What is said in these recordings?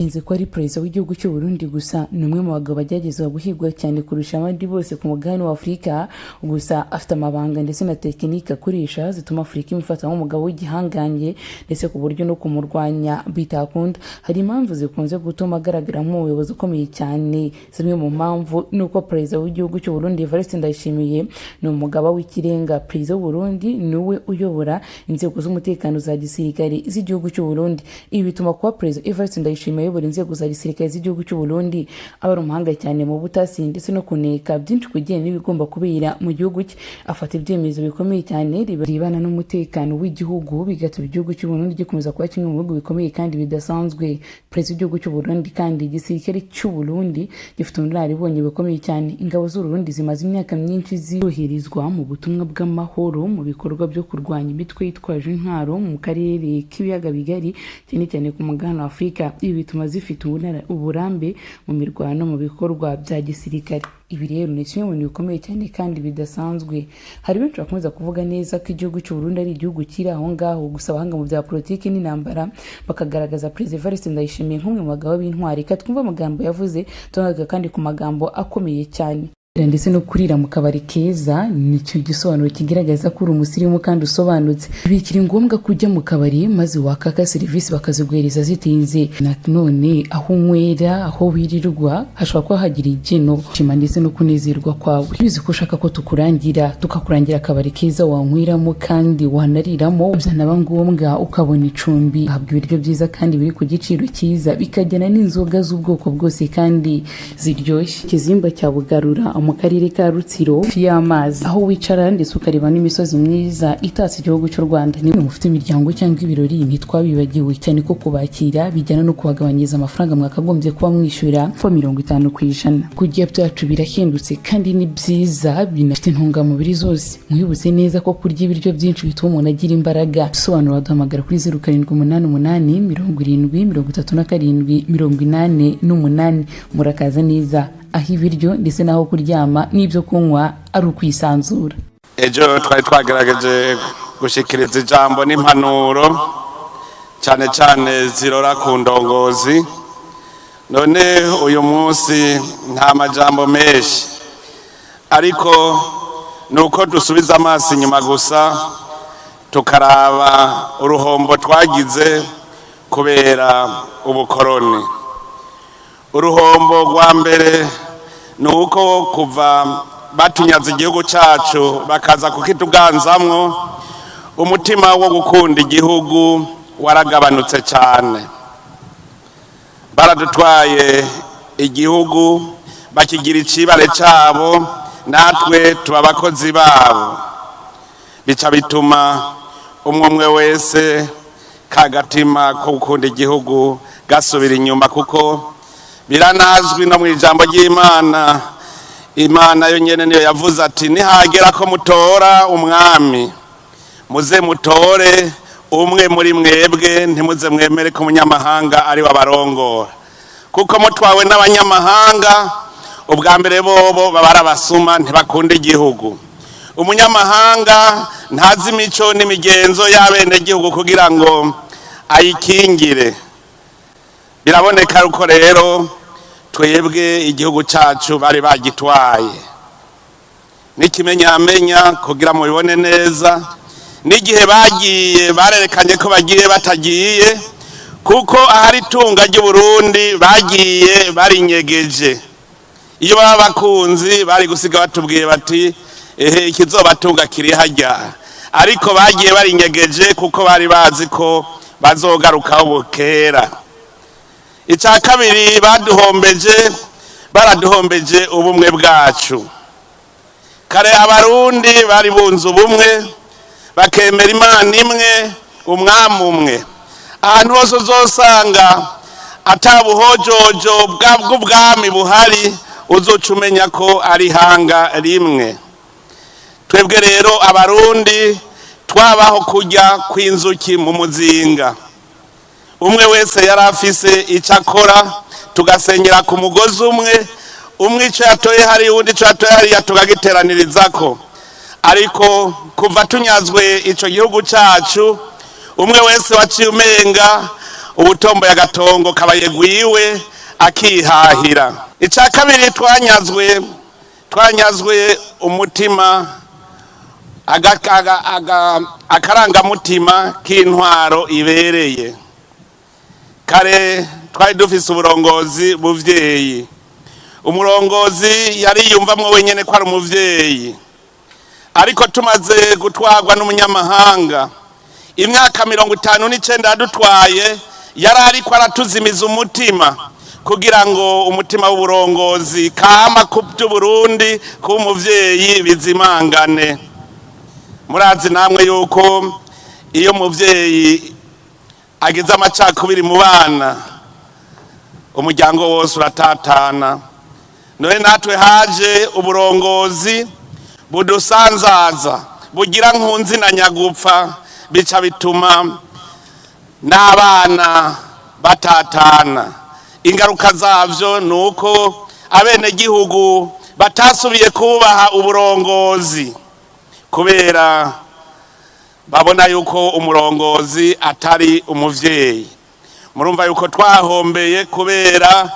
Inze ko ari perezida w'igihugu cy'u Burundi gusa numwe mu bagabo bagerageza guhigwa cyane kurusha abandi bose ku mugabane wa Afrika, gusa afite amabanga ndetse na tekinike akoresha zituma Afrika imufata nk'umugabo w'igihangange ndetse ku buryo no kumurwanya bitakunda. Hari impamvu zikunze gutuma agaragara nk'umuyobozi ukomeye cyane. Zimwe mu mpamvu nuko perezida w'igihugu cy'u Burundi Ndayishimiye ni umugabo w'ikirenga. Perezida w'u Burundi niwe uyobora inzego z'umutekano za gisirikare z'igihugu cy'u Burundi. Ibi bituma kuba perezida Ndayishimiye ayobora inzego za gisirikare z'igihugu cy'u Burundi aba ari umuhanga cyane mu butasi ndetse no kuneka byinshi kugenda n'ibigomba kubera mu gihugu cye. Afata ibyemezo bikomeye cyane ribana n'umutekano w'igihugu, bigatuma igihugu cy'u Burundi gikomeza kuba kimwe mu bihugu bikomeye kandi bidasanzwe. Perezida w'igihugu cy'u Burundi kandi igisirikare cy'u Burundi gifite ubunararibonye bukomeye cyane. Ingabo z'u Burundi zimaze imyaka myinshi ziroherezwa mu butumwa bw'amahoro mu bikorwa byo kurwanya imitwe yitwaje intwaro mu karere k'ibiyaga bigari cyane cyane ku mugabane wa Afrika. Ibi bituma zifite uburambe mu mirwano mu bikorwa bya gisirikare. Ibi rero ni kimwe mu bintu bikomeye cyane kandi bidasanzwe. Hari benshi bakomeza kuvuga neza ko igihugu cy'u Burundi ari igihugu kiri aho ngaho, gusa abahanga mu bya politiki n'intambara bakagaragaza perezida Ndayishimiye nk'umwe mu bagabo b'intwari. Twumva amagambo yavuze, tunaga kandi ku magambo akomeye cyane ndetse no kurira mu kabari keza. Nicyo gisobanuro kigaragaza ko uri umusirimu kandi usobanutse. Bikiri ngombwa kujya mu kabari maze wakaka serivisi bakaziguhereza zitinze. None aho unywera, aho wirirwa hashobora kuba hagira igeno shima ndetse no kunezerwa kwawe. Bizi ko ushaka ko tukakurangira akabari keza wanyweramo kandi wanariramo, byanaba ngombwa ukabona icumbi, habwa ibiryo byiza kandi biri ku giciro cyiza, bikajyana n'inzoga z'ubwoko bwose kandi ziryoshye. Kizimba cya Bugarura mu karere ka Rutsiro y'amazi, aho wicara ndetse ukareba n'imisozi myiza itatse igihugu cy'u Rwanda. Ni mufite imiryango cyangwa ibirori ntitwabibagiwe cyane ko kubakira bijyana no kubagabanyiriza amafaranga mwakagombye kuba mwishyura 50%. Kugiye byacu birahindutse kandi ni byiza, binafite intungamubiri zose. Mwibutse neza ko kurya ibiryo byinshi bituma umuntu agira imbaraga. Sobanura waduhamagara kuri 0788 murakaza neza aho ibiryo ndetse naho kuryama n'ibyo kunywa ari ukwisanzura. Ejo twari twagerageje gushikiriza ijambo n'impanuro cyane cyane zirora ku ndongozi. None uyu munsi nta majambo menshi, ariko nuko dusubiza amaso inyuma gusa tukaraba uruhombo twagize kubera ubukoroni. Uruhombo rwa mbere nuko kuva batunyaza igihugu cyacu bakaza kukituganzamwo, umutima wo gukunda igihugu waragabanutse cyane. Baradutwaye igihugu bakigira icibare cyabo, natwe tuba abakozi babo. Bica bituma umwe wese kagatima ko gukunda igihugu gasubira inyuma, kuko biranazwi no mu ijambo ry'Imana. Imana yo nyene niyo yavuze ati nihagera ko mutora umwami muze mutore umwe muri mwebwe, ntimuze mwemere ko umunyamahanga ari wabarongora, kuko mutwawe n'abanyamahanga ubwa mbere bobo babara basuma ntibakunda igihugu. Umunyamahanga ntazi imico n'imigenzo y'abene igihugu kugira ngo ayikingire. Biraboneka uko rero twebwe igihugu cyacu bari bagitwaye. N'ikimenyamenya kugira mu bibone neza, n'igihe bagiye barerekanye ko bagiye batagiye, kuko ahari tunga ry'u Burundi bagiye barinyegeje. Iyo baba bakunzi bari gusiga batubwiye bati ikizobatunga kiri hajya, ariko bagiye barinyegeje kuko bari bazi ko bazogarukaho bukera. Icya kabiri baraduhombeje ubumwe bwacu. Kare abarundi bari bunze ubumwe bakemera Imana imwe, umwami umwe. Ahantu hose uzosanga atabuhojojo bw'ubwami buhari, uzoca umenya ko ari hanga rimwe. Twebwe rero abarundi twabaho kujya kw'inzuki mu muzinga. Umwe wese yari afise icyo akora, tugasenyera ku mugozi umwe icyo yatoye hari undi icyo yatoye hariya tukagiteranirizako. Ariko kuva tunyazwe icyo gihugu cyacu, umwe wese waciye umenga ubutomboye agatongo kabaye gwiwe akihahira. Ica kabiri twanyazwe umutima akarangamutima k'intwaro ibereye. Kare twari dufise uburongozi buvyeyi, umurongozi yariyumvamwo wenyene ko ari umuvyeyi, ariko tumaze gutwarwa n'umunyamahanga imyaka 59 yadutwaye, yari ariko aratuzimiza umutima kugira ngo umutima w'uburongozi kama ku by'Uburundi ku muvyeyi bizimangane. Murazi namwe yuko iyo muvyeyi agize amacakubiri mu bana umuryango wose uratatana. None natwe haje uburongozi budusanzaza bugira nkunzi na nyagupfa, bica bituma n'abana batatana. Ingaruka zavyo nuko abene gihugu batasubiye kubaha uburongozi kubera babona yuko umurongozi atari umuvyeyi. Murumva yuko twahombeye kubera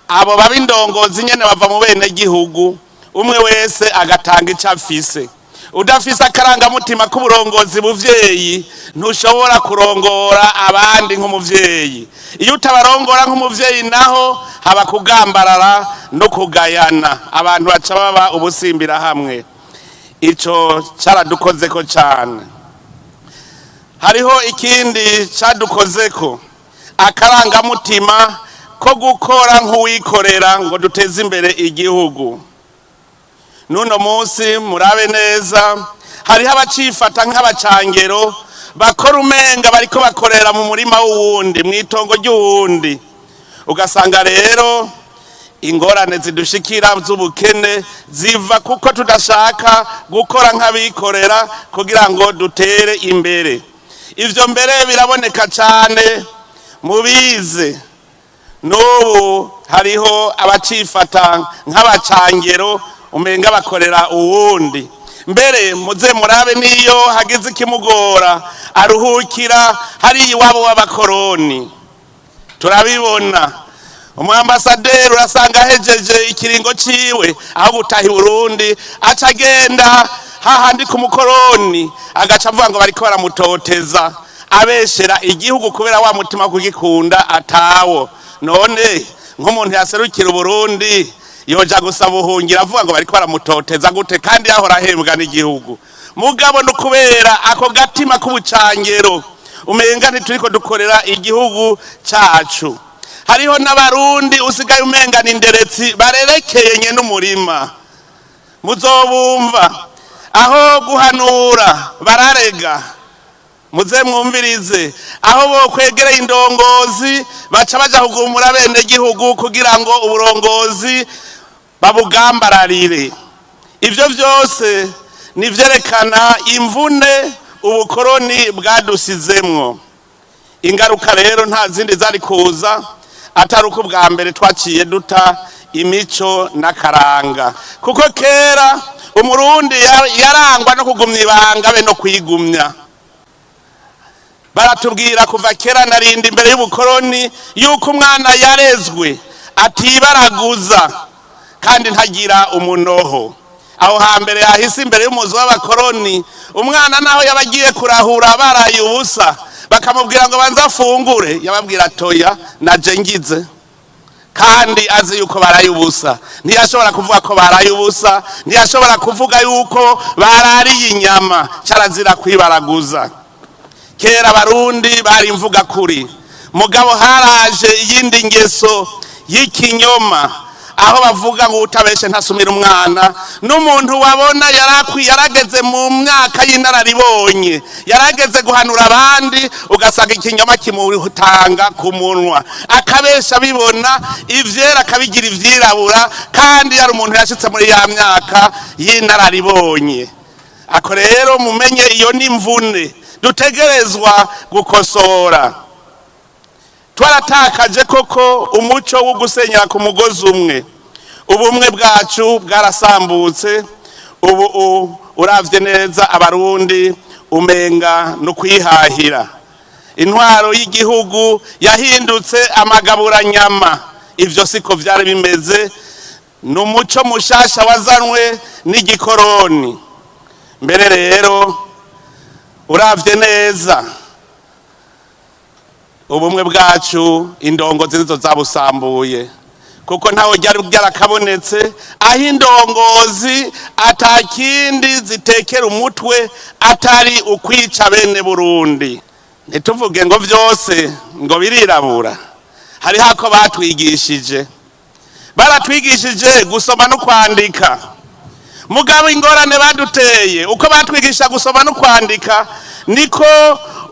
abo babindongozi nyene bava mu bene gihugu, umwe wese agatanga ico afise. Udafise akarangamutima k'uburongozi buvyeyi ntushobora kurongora abandi nk'umuvyeyi. Iyo utabarongora nk'umuvyeyi naho haba kugambarara no kugayana, abantu baca baba ubusimbira hamwe. Ico caradukozeko cane. Hariho ikindi cadukozeko, akarangamutima ko gukora nk'uwikorera ngo duteze imbere igihugu. Nuno munsi murabe neza, hariho abacifata nk'abacangero bakora umenga bariko bakorera mu murima w'uwundi, mwitongo ry'uwundi. Ugasanga rero ingorane zidushikira z'ubukene ziva kuko tudashaka gukora nk'abikorera kugira ngo dutere imbere. Ivyo mbere biraboneka cane mubize. N'ubu hariho abacifata nk'abacangero umenga bakorera uwundi. Mbere muze murabe niyo hagize ikimugora aruhukira hari iwabo w'abakoroni. Turabibona umuambasaderi urasanga hejeje ikiringo ciwe aho gutaha Uburundi acagenda hahandi ku mukoroni agaca avuga ngo bariko baramutoteza, abeshera igihugu kubera wa mutima kugikunda atawo. None nk'umuntu yaserukira Uburundi yoja gusaba ubuhungira avuga ngo bariko baramutoteza gute kandi yahora ahembwa n'igihugu? Mugabo no kubera ako gatima k'ubucangero umenga ntituriko dukorera igihugu cacu. Hariho n'abarundi usigaye umenga n'inderetsi barerekeye nye n'umurima. Muzobumva aho guhanura bararega, muze mwumvirize aho bo kwegereye indongozi baca baja kugumura bene gihugu kugira ngo uburongozi babugambararire. Ivyo vyose nivyerekana imvune ubukoroni bwadusizemwo. Ingaruka rero nta zindi zari kuza atari uko bwa mbere twaciye duta imico n'akaranga, kuko kera umurundi yarangwa no kugumya ibanga be no kwigumya. Baratubwira kuva kera narindi imbere y'ubukoroni yuko umwana yarezwe atibaraguza kandi ntagira umunoho. Aho hambere yahise imbere y'umuzi w'abakoroni umwana naho yabagiye kurahura baraye ubusa bakamubwira ngo banza afungure, yababwira toya naje ngize, kandi azi yuko baraye ubusa. Ntiyashobora kuvuga ko baraye ubusa, ntiyashobora kuvuga yuko barariye inyama, carazira kwibaraguza. Kera abarundi bari mvuga kuri, mugabo haraje iyindi ngeso y'ikinyoma aho bavuga ngo utabeshe ntasumira umwana. N'umuntu wabona yarageze mu myaka y'inararibonye, yarageze guhanura abandi, ugasanga ikinyoma kimutanga ku munwa, akabesha bibona ivyera akabigira ivyirabura, kandi yari umuntu yashitse muri ya myaka y'inararibonye. Ako rero mumenye iyo ni imvune dutegerezwa gukosora. Twaratakaje koko umuco wo gusenyera ku mugozi umwe. Ubumwe bwacu bwarasambutse. Ubu uravye neza abarundi umenga no kwihahira. intwaro y'igihugu yahindutse amagaburanyama. Ivyo siko vyari bimeze, n'umuco mushasha wazanwe n'igikoroni. Mbere rero uravye neza ubumwe bwacu indongozi nizo zabusambuye, kuko ntaho ryari byarakabonetse aho indongozi atakindi zitekera umutwe atari ukwica bene Burundi. Ntituvuge ngo vyose ngo birirabura, hari hako batwigishije, baratwigishije gusoma no kwandika. Mugabo ingorane baduteye uko batwigisha gusoma no kwandika, niko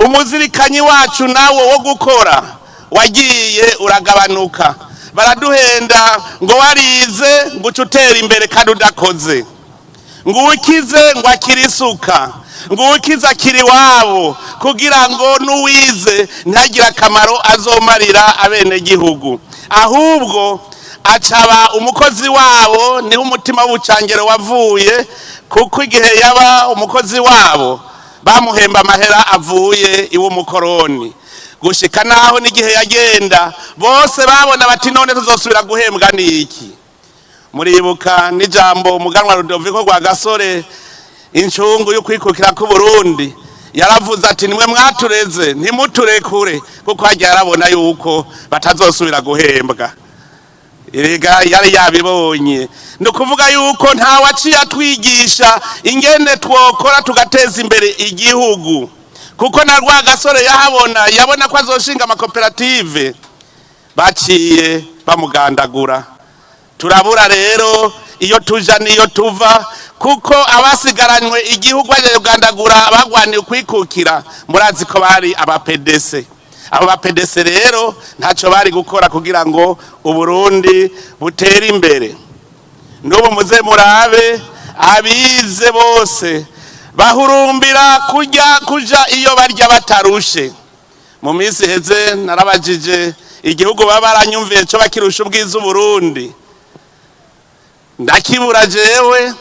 umuzirikanyi wacu nawo wo gukora wagiye uragabanuka. Baraduhenda ngo warize ngo ucutera imbere kandi udakoze, ngo ukize ngo akiri isuka, ngo ukize akiri wabo, kugira ngo n'uwize ntagira akamaro azomarira abene gihugu, ahubwo acaba umukozi wabo. Niho umutima w'ubucangero wavuye, kuko igihe yaba umukozi wabo bamuhemba amahera avuye iw'umukoroni, gushika naho n'igihe yagenda bose babona bati none tuzosubira guhembwa n'iki. Muribuka n'ijambo umuganwa Rudoviko rwa Gasore, incungu yo kwikukira ku Burundi, yaravuze ati nimwe mwatureze ntimuturekure, kuko hajya yarabona yuko batazosubira guhembwa. Erega yari yabibonye. Nukuvuga yuko nta waciye atwigisha ingene twokora tugateza imbere igihugu, kuko na rwa Gasore yabona ko azoshinga amakoperative, baciye bamugandagura. Turabura rero iyo tuja niyo tuva, kuko abasigaranywe igihugu baje kugandagura bagwaniye kwikukira, murazi ko bari abapedese. Abo bapedese rero ntaco bari gukora kugira ngo Uburundi butere imbere. N'ubu muze murabe abize bose bahurumbira kuja iyo barya batarushe. Mu minsi heze narabajije igihugu baba baranyumviye cyo bakirusha ubwiza Uburundi, ndakibura jewe,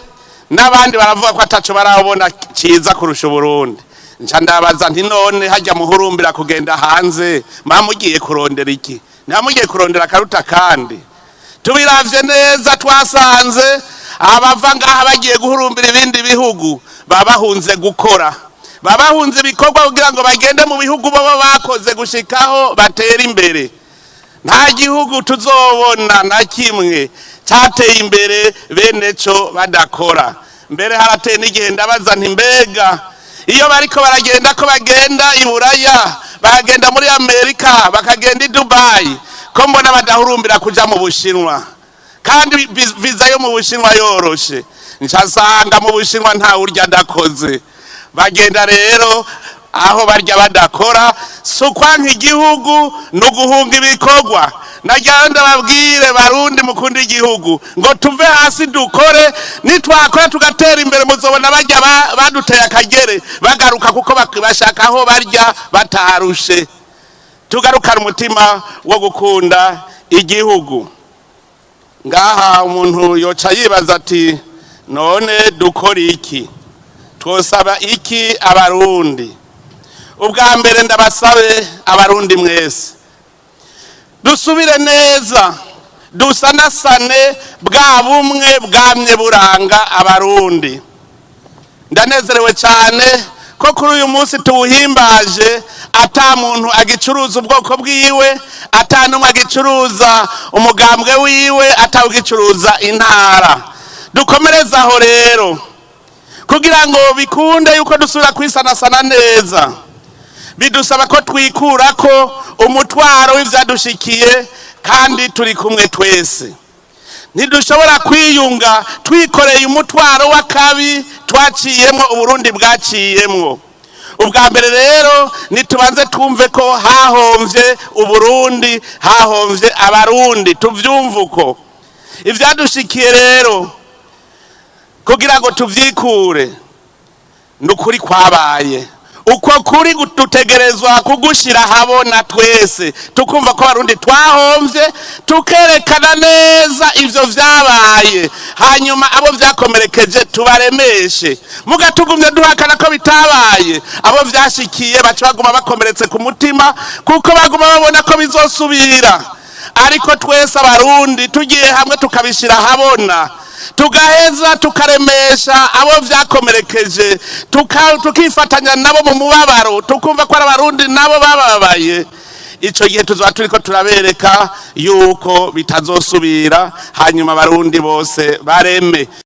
n'abandi baravuga ko ataco barabona ciza kurusha Uburundi. Nca ndabaza nti none hajya muhurumbira kugenda hanze mugiye kurondera iki? Ntamugiye kurondera karuta kandi. Tubiravye neza twasanze abava ngaha bagiye guhurumbira ibindi bihugu babahunze gukora, babahunze ibikorwa kugira ngo bagende mu bihugu baba bakoze gushikaho batera imbere. Nta gihugu tuzobona na kimwe cyateye imbere bene co badakora. Mbere harateye n'igihe ndabaza nti mbega iyo bariko baragenda ko bagenda i Buraya, bagenda muri Amerika, bakagenda i Dubai, ko mbona badahurumbira kuja mu Bushinwa, kandi visa yo mu Bushinwa yoroshe. Ncasanga mu Bushinwa nta urya adakoze. Bagenda rero aho barya badakora, sukwanka igihugu no guhunga ibikorwa. Najyanda babwire Barundi mukunda igihugu ngo tuve hasi dukore, nitwakora tugatera imbere muzobona bajya baduteye akagere bagaruka, kuko bashaka aho barya batarushe. Tugarukana umutima wo gukunda igihugu. Ngaha umuntu yoca yibaza ati none dukora iki? Twosaba iki Abarundi? Ubwa mbere ndabasabe Abarundi mwese dusubire neza, dusanasane bwa bumwe bwamye buranga Abarundi. Ndanezerewe cyane ko kuri uyu munsi tuwuhimbaje, ata muntu agicuruza ubwoko bwiwe, ata numwe agicuruza umugambwe wiwe, atawugicuruza intara. Dukomereza aho rero kugira ngo bikunde yuko dusubira kwisanasana neza, bidusaba ko twikura ko umutwaro w'ivyadushikiye, kandi turi kumwe twese. Ntidushobora kwiyunga twikoreye umutwaro w'akabi twaciyemo Uburundi bwaciyemwo. Ubwa mbere rero nitubanze twumve ko hahomvye Uburundi, hahomvye Abarundi, tuvyumva uko. Ivyadushikiye rero kugira ngo tuvyikure, nukuri kwabaye. uko kuri dutegerezwa kugushira habona twese tukumva ko Abarundi twahomvye tukerekana neza ivyo vyabaye hanyuma abo vyakomerekeje tubaremeshe mugatugumye duhakana ko bitabaye abo vyashikiye baca baguma bakomeretse ku mutima kuko baguma babona ko bizosubira ariko twese Abarundi tugiye hamwe tukabishira habona tugaheza tukaremesha abo vyakomerekeje tukifatanya nabo mu mubabaro tukumva ko Abarundi nabo bababaye ico gihe tuzoba turiko turabereka yuko bitazosubira hanyuma Abarundi bose bareme.